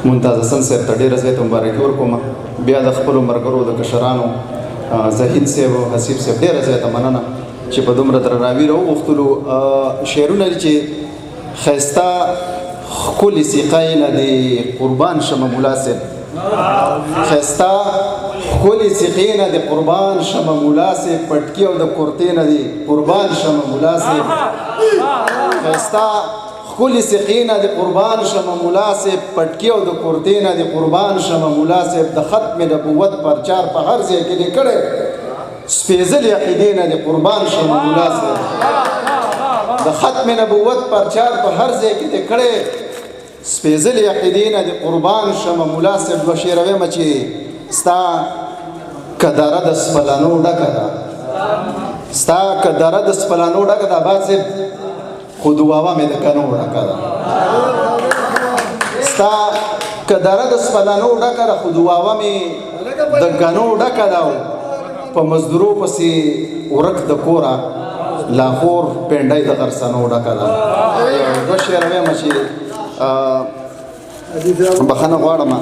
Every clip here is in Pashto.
ممتاز حسن صاحب ته ډېره زیاته مبارکي ورکوم. بیا د خپلو ملګرو د کشرانو زهید صاحب او حسیب صاحب ډېره زیاته مننه چې په دومره درناوي راوغوښتلو. شعرونه دي چې ښایسته ښکلې سیقه یې نه د قربان شمه ملا صاحب، ښایسته ښکلې سیقې نه د قربان شمه ملا صاحب، پټکي او د کورتې نه د قربان شمه ملا صاحب، ښایسته ښکلې سیقې نه د قربان شمه ملا صاحب، پټکي او د کورتې نه د قربان شمه ملا صاحب، د ختم نبوت پرچار په هر ځای کې دې کړی، سپېڅلې عقیدې نه د قربان شمه ملا صاحب، د ختم نبوت پرچار په هر ځای کې دې کړی، سپېڅلې عقیدې نه د قربان شمه ملا صاحب. دوه شعر وایم چې ستا کداره د سپلانو ډکه ده، ستا کداره د سپلانو ډکه ده عباد صاحب، خو دواوا مې د کنو ډکه ده. ستا کداره د سپلانو ډکه ده، خو دواوا مې د کنو ډکه ده، په مزدورو پسې ورک د کوره لاهور پنډۍ د غرسنو ډکه ده. دوه شعر وایم چې بخښنه غواړم،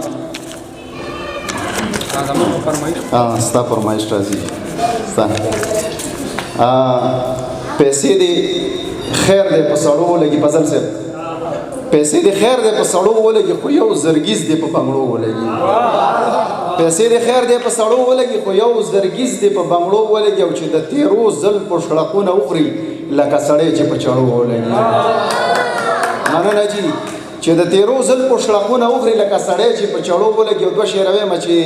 ستا فرمایش راځي. پیسې دې خیر دې په سړو ولګي، فضل صاحب پیسې دې خیر دې په سړو ولګي، خو یو زرګیز دې په بنګړو ولګي. پیسې دې خیر دې په سړو ولګي، خو یو زرګیز دې په بنګړو ولګي، او چې د تیرو زلفو شړقونه وخوري لکه سړی چې په چړو ولګي. مننه جي چې د تیرو زلفو شړقونه وخوري لکه سړی چې په چړو ولګي. او دوه شعر وایم چې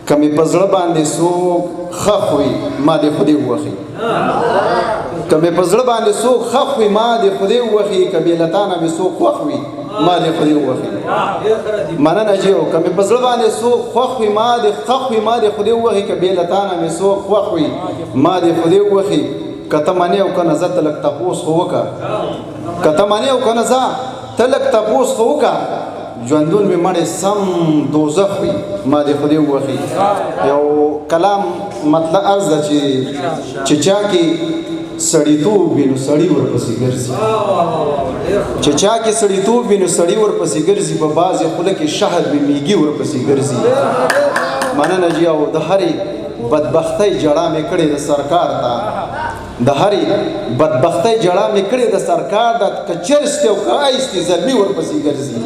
که مې په زړه باندې څوک ښخ وي ما دې خدای ووښي، که مې په زړه باندې څوک ښخ وي ما دې خدای ووښي، که بې له تا نه مې څوک خوښ وي ما دې خدای ووښي. مننه جي. او که مې په زړه باندې څوک خوښ وي ما دې ښخ وي ما دې خدای ووښي، که بې له تا نه مې څوک خوښ وي ما دې خدای ووښي. که ته منې او که نه زه ته لږ تپوس خو وکړه، که ته منې او که نه زه ته لږ تپوس خو وکړه، ژوندون مې مړې سم دوزخ وي ما دې خدای ووښي. یو کلام مطلب عرض ده چې چا کې سړیتوب وي نو سړي ورپسې ګرځي، چې چا کې سړیتوب وي نو سړي ورپسې ګرځي، په بعضې خوله کې شهد وي میږي ورپسې ګرځي. مننه جي. او د هرې بدبختۍ جړه مې کړې د سرکار ته، د هرې بدبختۍ جړه مې کړې د سرکار ته، که چرستې او که ایستې زلمي ورپسې ګرځي.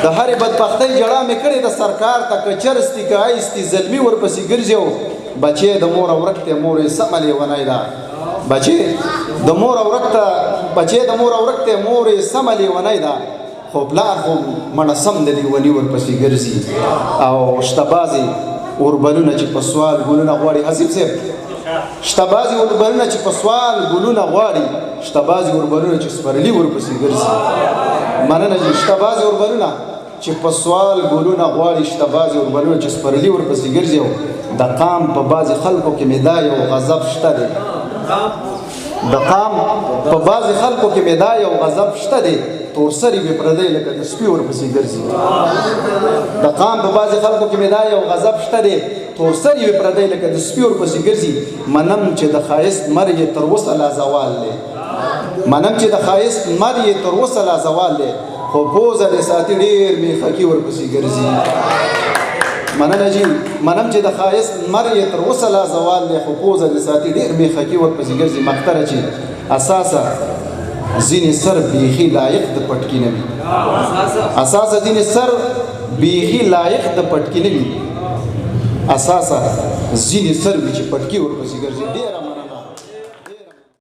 د هرې بدبختۍ جړه مې کړې د سرکار ته، که چرستې که ایستې زلمي ورپسې ګرځي. او بچې د مور او ورک ته مور یې سمه لیونی ده، بچې د مور او ورک ته بچې د مور او ورک ته مور یې سمه لیونی ده، خو پلار خو مړه سم د لیوني ورپسې ګرځي. او شته بعضې اوربلونه چې په سوال ګلونه غواړي، حسیب صاحب شته بعضې اوربلونه چې په سوال ګلونه غواړي، شته بعضې اوربلونه چې سپرلي ورپسې ګرځي. مننه جي. شته بعضې اوربلونه چې په سوال ګلونه غواړي، شته بعضې اوربلونه چې سپرلي ورپسې ګرځي. او د قام په بعضې خلکو کې مې دا یو غضب شته دی، د قام په بعضې خلکو کې مې دا یو غضب شته دی، تورسري وي پردی لکه د سپي ورپسې ګرځي. د قام په بعضې خلکو کې مې دا یو غضب شته دی، تورسري وي پردی لکه د سپي ورپسې ګرځي. منم چې د ښایست مرګ یې تر اوسه لا زوال دی، منم چې د ښایست مرګ یې تر اوسه لا زوال دی، خو پوزه دې ساتي ډېر میخکي ورپسې ګرځي. مننه جي. منم چې د ښایست مرګ یې تر اوسه لا زوال دی، خو پوزه دې ساتي ډېر میخکي ورپسې ګرځي. مختره چې اساسه ځینې سر بیخي لایق د پټکي نه وي، اساسه ځینې سر بیخي لایق د پټکي نه وي، اساسه ځینې سر وي چې پټکي ورپسې ګرځي. ډېره مننه.